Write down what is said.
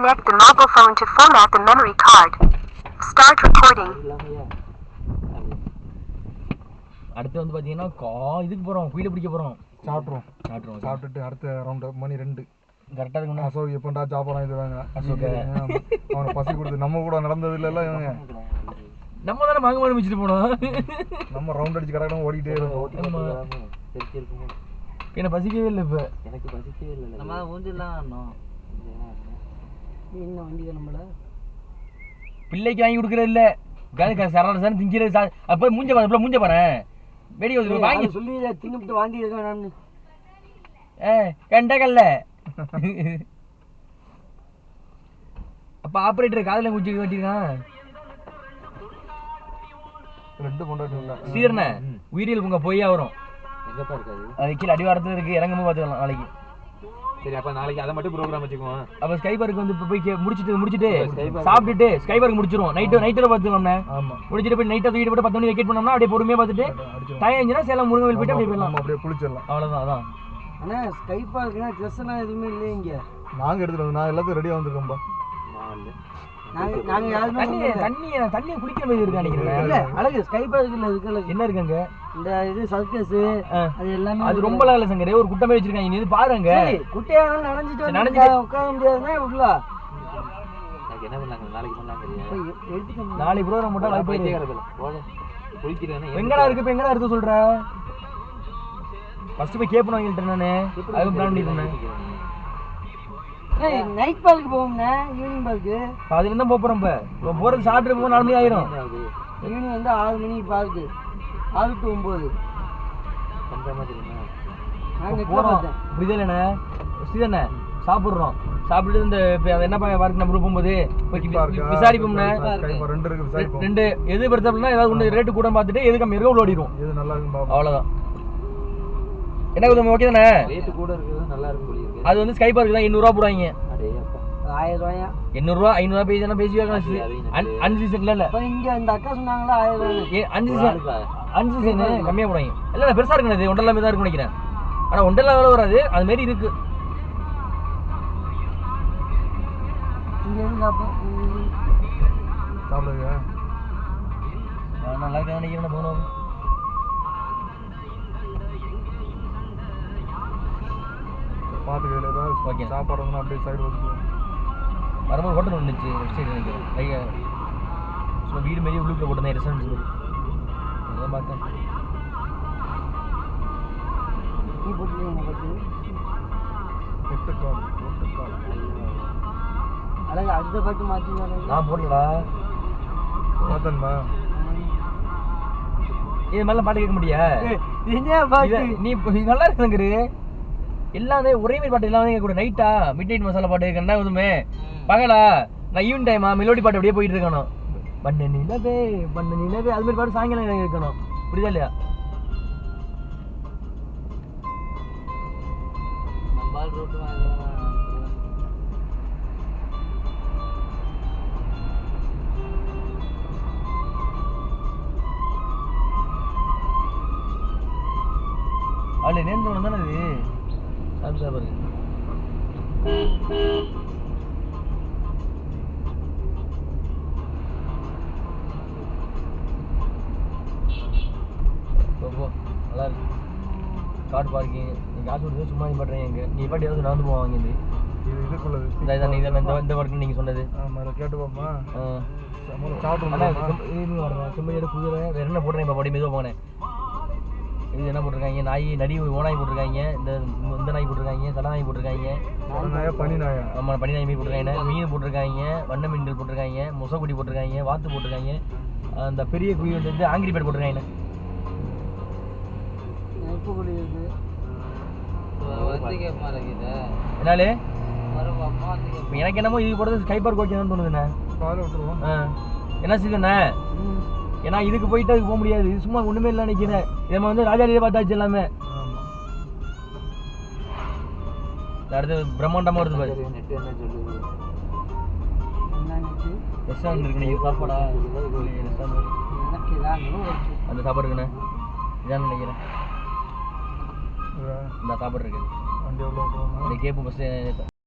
Connect the mobile phone to format the memory card. Start recording. அடுத்து வந்து பாத்தீங்கன்னா இதுக்கு போறோம், குயில பிடிக்க போறோம். சாப்பிட்டுட்டு அடுத்த ரவுண்ட் மணி 2 கரெக்டா இருக்கு. அசோக் எப்பண்டா சாப்பிடலாம் இது வாங்க அசோக் அவனை பசி கொடுத்து நம்ம கூட நடந்தது இல்ல இவங்க. நம்ம தானே மாங்க மாடு வச்சுட்டு போனோம். நம்ம ரவுண்ட் அடிச்சு கடை ஓடிட்டே இருக்கோம். என்ன பசிக்கவே இல்லை. இப்ப எனக்கு பசிக்கவே இல்லை. நம்ம ஊந்திடலாம் என்ன வண்டி நம்மள பிள்ளைக்கு வாங்கி கொடுக்கறது இல்ல. சரண திங்கிறது. அப்ப மூஞ்ச பாரு, மூஞ்ச பாரு. வெடி வாங்கி சொல்லி தின்னுட்டு வாந்தி இருக்கேன் நான். கண்டகல்ல. அப்ப ஆபரேட்டர் காதுல குச்சி கட்டிருக்கான். 2 கொண்டாட்டு சீரண உயிரியல் உங்க பொய்யா வரும். எங்கப்பா இருக்காது? அது கீழே அடிவாரத்துல இருக்கு. இறங்கும்போது பாத்துக்கலாம் நாளைக்கு. சரி, அப்ப நாளைக்கு அதை மட்டும் ப்ரோகிராம் வச்சுக்குவோம். அப்ப ஸ்கைபர்க்கு வந்து போய் முடிச்சிட்டு சாப்பிட்டுட்டு ஸ்கைபர்க்கு முடிச்சிருவோம். நைட்டு பாத்துக்கலாம்ண்ணே. முடிச்சிட்டு போய் நைட்டை தூக்கிட்டு போட்டு 10 மணி வெக்கேட் பண்ணோம்னா அப்படியே பொறுமையா பார்த்துட்டு டைம் ஆச்சுன்னா சேலம் முருங்கவேல் போயிட்டு அப்படியே போயிடலாம். அப்படியே குளிச்சிடலாம். அவ்வளவுதான். அதான் ஆனா ஸ்கைபர்க்குனா ட்ரெஸ் எல்லாம் எதுவுமே இல்லை இங்க. நாங்க எடுத்துட்டு வந்து நான் எல்லாத்தையும் ரெடியா வந்திருக்கோம்பா. நாங்க யாருமே தண்ணி குளிக்கிற மாதிரி இருக்கு நினைக்கிறேன். இல்ல அழகு ஸ்கைபர்க்ல இருக்குல்ல. என்ன இருக்குங்க இந்த இது சர்க்கஸ் அது எல்லாமே. அது ரொம்ப இல்ல சங்கரே. ஒரு குட்டை மாதிரி வச்சிருக்காங்க. நீ இது பாருங்க. குட்டையானாலும் நனைஞ்சிட்டு உட்கார முடியாதுன்னா உள்ள. எனக்கு என்ன பண்ணலாங்க? நாளைக்கு பண்ணலாங்க. நாளைக்கு ப்ரோகிராம் போட்டா வாய்ப்பு குளிக்கிறேன். எங்கடா இருக்கு? இப்ப எங்கடா இருக்கு சொல்ற? ஃபர்ஸ்ட் போய் கேப்பணும் வாங்கிட்டேன் நானு. அது பிளான் பண்ணி பண்ணேன். நைட் பார்க்கு போவோம்ண்ணே. ஈவினிங் பார்க்கு அதுல இருந்தா போறோம். இப்ப போறது சாப்பிட்டு போக 4 மணி ஆயிரும். ஈவினிங் வந்து 6 மணிக்கு பார்க்கு. 6 to 9 போறோம். புரியுதுல்லண்ணே? ஸ்ரீதண்ணே சாப்பிடுறோம். சாப்பிட்டு இந்த என்ன பார்க்கு நம்ம போகும்போது விசாரிப்போம்ண்ணே. 2 எது பெருசாப்னா ஏதாவது ஒன்று ரேட்டு கூட பார்த்துட்டு எது கம்மி இருக்கோ உள்ள ஓடிடும். அவ்வளவுதான். என்ன கொஞ்சம் ஓகே தானே? ரேட்டு கூட இருக்குது, நல்லா இருக்கு. அது வந்து ஸ்கை பார்க்கு தான் 800 ரூபா போடுவாங்க. 1000 ரூபாயா? 800 ரூபா 500 ரூபா பேசினா பேசி அன்சீசன்ல இல்ல. இங்க இந்த அக்கா சொன்னாங்களா 1000 அன்சீசன் கம்மியா போடுவாங்க. இல்ல பெருசா இருக்கு. அது ஒன்றரை தான் இருக்கு நினைக்கிறேன். ஆனா ஒன்றரை வேலை வராது. அது மாதிரி இருக்கு. நல்லா இருக்க நினைக்கிறேன். போனோம் பாத்துக்க சாப்பாடு அப்படியே சைடு வந்து வரும்போது ஹோட்டல் வந்துச்சு. வெப்சைட் நினைக்கிறேன். ஸோ வீடு மாரி உள்ளுக்குள்ள போட்டிருந்தேன். ரெஸ்டாரண்ட் அதான் பார்த்தேன். அடுத்த பாட்டு மாற்றி நான் போடலடா. பார்த்தேன்பா. இது மாதிரிலாம் பாட்டு கேட்க முடியா? நீ நல்லா இருக்குங்கிறது எல்லாமே ஒரே மாதிரி பாட்டு எல்லாமே கூட. நைட்டா மிட் நைட் மசாலா பாட்டு கண்ணா எதுவுமே பகலா நான் ஈவினிங் டைமா மெலோடி பாட்டு அப்படியே போயிட்டு இருக்கணும். பண்ண நிலவே அது மாதிரி பாட்டு சாயங்காலம் இருக்கணும். புரியுதா இல்லையா? அவளை நேர்ந்தவன் தானே அது. சாப்பிடு நல்லா இருக்கு. கார் பார்க்கிங் நீ காசு கொடுத்து சும்மா நீ பண்ணுறீங்க. எங்க நீ பாட்டி ஏதாவது நடந்து போவாங்க. இந்த ஒர்க்கு நீங்கள் சொன்னது கேட்டு பாப்பா. செம்மையோட குதிரை வேற என்ன போடுறேன். இப்போ படி மெதுவாக போனேன். இது என்ன போட்டிருக்காங்க? நாய் நடி ஓநாய் போட்டிருக்காங்க. இந்த நாய் போட்டிருக்காங்க. தலை நாய் போட்டிருக்காங்க. பனி நாய். ஆமாம் பனி நாய் மீன் போட்டிருக்காங்க. மீன் போட்டிருக்காங்க. வண்ண மீன்கள் போட்டிருக்காங்க. முசக்குடி போட்டிருக்காங்க. வாத்து போட்டிருக்காங்க. அந்த பெரிய குழி வந்து ஆங்கிரி பேட் போட்டிருக்காங்க. என்னாலே எனக்கு என்னமோ இது போடுறது ஸ்கை பார்க் ஓகேன்னு தோணுதுண்ணே. என்ன சீசண்ணே? ஏன்னா இதுக்கு போயிட்டு அதுக்கு போக முடியாது. இது சும்மா ஒண்ணுமே இல்லை நினைக்கிறேன். நம்ம வந்து ராஜாலியே பார்த்தாச்சு எல்லாமே. அடுத்து பிரம்மாண்டமா வருது பாரு. ரெஸ்டாரண்ட் இருக்கு. நீங்க சாப்பாடா அந்த சாப்பாடு இருக்குண்ணே. இதான் நினைக்கிறேன். இந்த சாப்பாடு இருக்கு. Gap bus